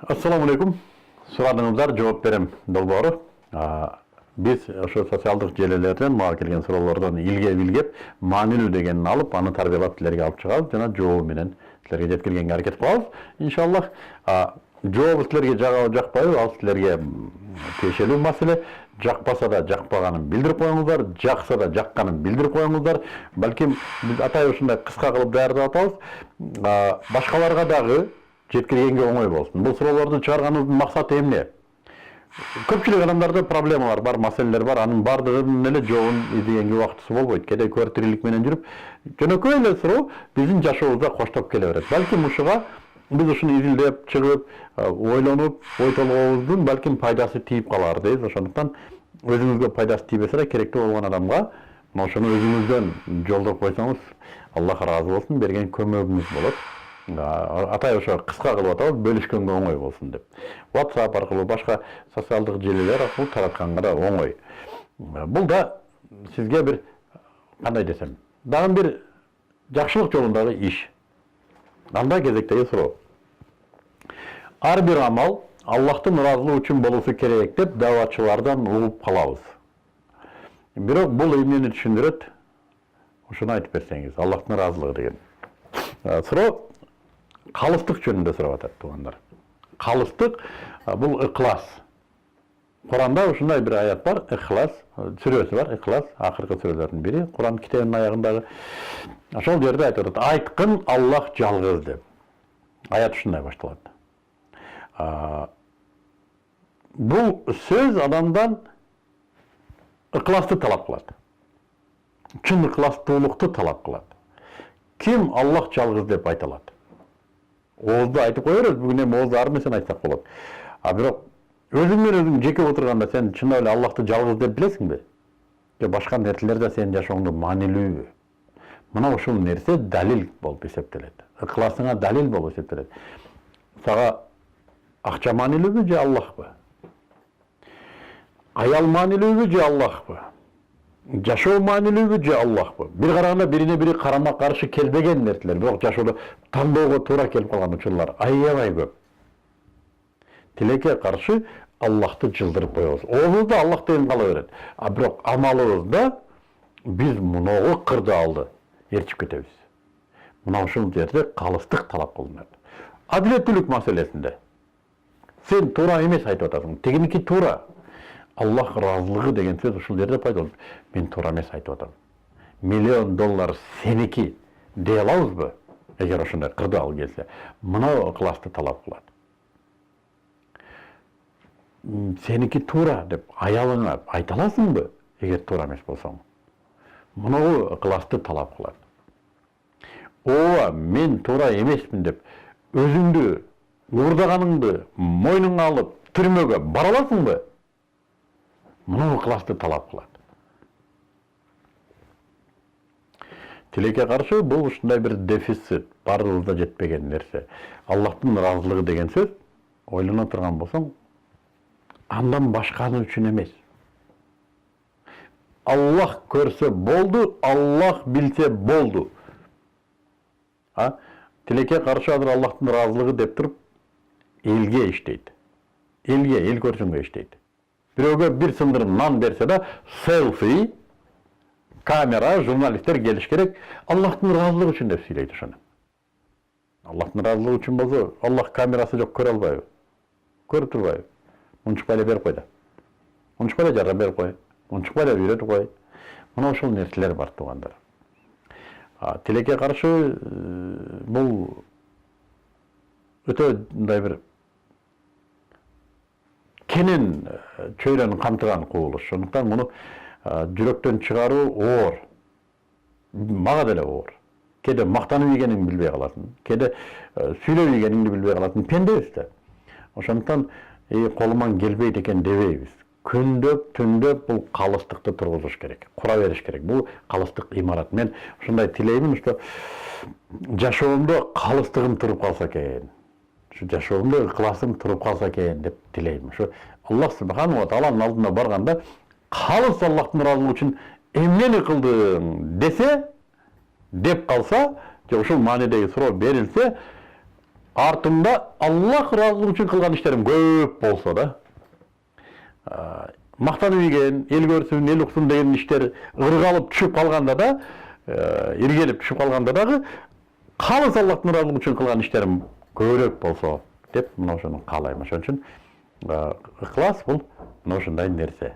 Ассаламу алейкум. Сурадыңыздар, жооп берем долбоору. Биз ошо социалдык желелерден мага келген суроолордон илгеп, маанилүү дегенин алып, аны тарбиялап силерге алып чыгабыз жана жообу менен силерге жеткиргенге аракет кылабыз. Иншаллах, жообу силерге жагабы жакпайбы, ал силерге тиешелүү маселе. Жакпаса да жакпаганын билдирип коюңуздар, жакса да жакканын билдирип коюңуздар. Балким биз атай ушундай кыска кылып даярдап атабыз. Башкаларга дагы жеткиргенге оңой болсун. Бул суроолорду чыгарганыбыздын максаты эмне? Көпчүлүк адамдарда проблемалар бар, маселелер бар. Анын бардыгынын эле жообун издегенге убактысы болбойт. Кээде көртүрүлүк менен жүрүп, жөнөкөй эле суроо биздин жашообузда коштоп келе берет. Балким ушуга биз ушуну изилдеп чыгып, ойлонуп, ой толгообуздун балким пайдасы тийип калар дейбиз. Ошондуктан өзүңүзгө пайдасы тийбесе да керектүү болгон адамга ошону өзүңүздөн жолдоп койсоңуз, Аллах ыраазы болсун, берген көмөгүңүз болот. Атай ошо кыска кылып атабыз, бөлүшкөнгө оңой болсун деп. WhatsApp аркылуу, башка социалдык желелер аркылуу таратканга да оңой. Бул да сизге бир кандай десем, дагы бир жакшылык жолундагы иш. Анда кезектеги суроо. Ар бир амал Аллахтын ыраазылыгы үчүн болушу керек деп давачылардан угуп калабыз. Бирок бул эмнени түшүндүрөт? Ушуну айтып берсеңиз, Аллахтын ыраазылыгы деген. Суроо калыстык жөнүндө сурап атат туугандар. Калыстык бул ыклас. Куранда ушундай бир аят бар, Ихлас сүрөсү бар, Ихлас акыркы сүрөлөрдүн бири, Куран китебинин аягындагы. Ошол жерде айтып атат, айткын Аллах жалгыз деп. Аят ушундай башталат. Бул сөз адамдан ыкласты талап кылат. Чын ыкластуулукту талап кылат. Ким Аллах жалгыз деп айта алат? Оозду айтып кое беребиз, бүгүн эми оозду ар нерсени айтсак болот. Бирок өзүң менен өзүң жеке отурганда сен чын эле Аллахты жалгыз деп билесиңби? Же башка нерселер да сенин жашооңдо маанилүүбү? Мына ушул нерсе далил болуп эсептелет. Ыкласыңа далил болуп эсептелет. Сага акча маанилүүбү же Аллахпы? Аял маанилүүбү же Аллахпы? Жашоо маанилүүбү же Аллахпы? Бир караганда бирине бири карама каршы келбеген нерселер, бирок жашоодо тандоого туура келип калган учурлар аябай көп. Тилекке каршы Аллахты жылдырып коебуз. Оозубузда Аллах деген кала берет. Бирок амалыбызда биз муногу кырды алды ээрчип кетебиз. Мына ушул жерде калыстык талап кылынат. Адилеттүүлүк маселесинде сен туура эмес айтып атасың, тигиники туура. Аллах ыраазылыгы деген сөз ушул жерде пайда болот. Мен туура эмес айтып атам. $1,000,000 сеники дей алабызбы? Эгер ошондой кырды ал келсе, мына ыкласты талап кылат. Сеники туура деп аялыңа айта аласыңбы? Эгер туура эмес болсоң. Мына ыкласты талап кылат. Ооба, мен туура эмесмин деп өзүңдү уурдаганыңды мойнуңа алып түрмөгө бара аласыңбы? Мына ыкласты талап кылат. Тилекке каршы бул ушундай бир дефицит, баарыбызда жетпеген нерсе. Аллахтын ыраазылыгы деген сөз ойлоно турган болсоң, андан башканы үчүн эмес. Аллах көрсө болду, Аллах билсе болду. Тилекке каршы азыр Аллахтын ыраазылыгы деп туруп элге иштейт. Элге, эл көрсөнгө иштейт. Бирөөгө бир сындырым нан берсе да, селфи, камера, журналисттер келиш керек. Аллахтын ыраазылыгы үчүн деп сүйлөйт ошону. Аллахтын ыраазылыгы үчүн болсо, Аллах камерасы жок көрө албайбы? Көрүп турбайбы? Унчукпай эле берип кой да. Унчукпай эле жардам берип кой. Унчукпай эле үйрөтүп кой. Мына ошол нерселер бар туугандар. Тилекке каршы бул өтө мындай бир кенен чөйрөнү камтыган кубулуш. Ошондуктан муну жүрөктөн чыгаруу оор. Мага деле оор. Кээде мактанып ийгениңди билбей каласың, кээде сүйлөп ийгениңди билбей каласың. Пендебиз да. Ошондуктан колуман келбейт экен дебейбиз. Күндөп, түндөп бул калыстыкты тургузуш керек, кура бериш керек. Бул калыстык имарат. Мен ушундай тилеймин, что жашоомдо калыстыгым туруп калса экен. Şu жашоомдо ыкласым туруп калса экен деп тилейм. Şu Аллах Субхану ва Тааланын алдына барганда калыс Аллахтын ыраазылыгы үчүн эмнени кылдың десе, деп калса, же ушул маанидеги суроо берилсе, артымда Аллах разылыгы үчүн кылган иштерим көп болсо да, мактанып ийген, эл көрсүн, эл уксун деген иштер ыргалып түшүп калганда да, иргелип түшүп калганда дагы калыс Аллахтын ыраазылыгы үчүн кылган иштерим көбүрөөк болсо деп мына ошону каалайм. Ошон үчүн ыхлас бул мына ушундай нерсе.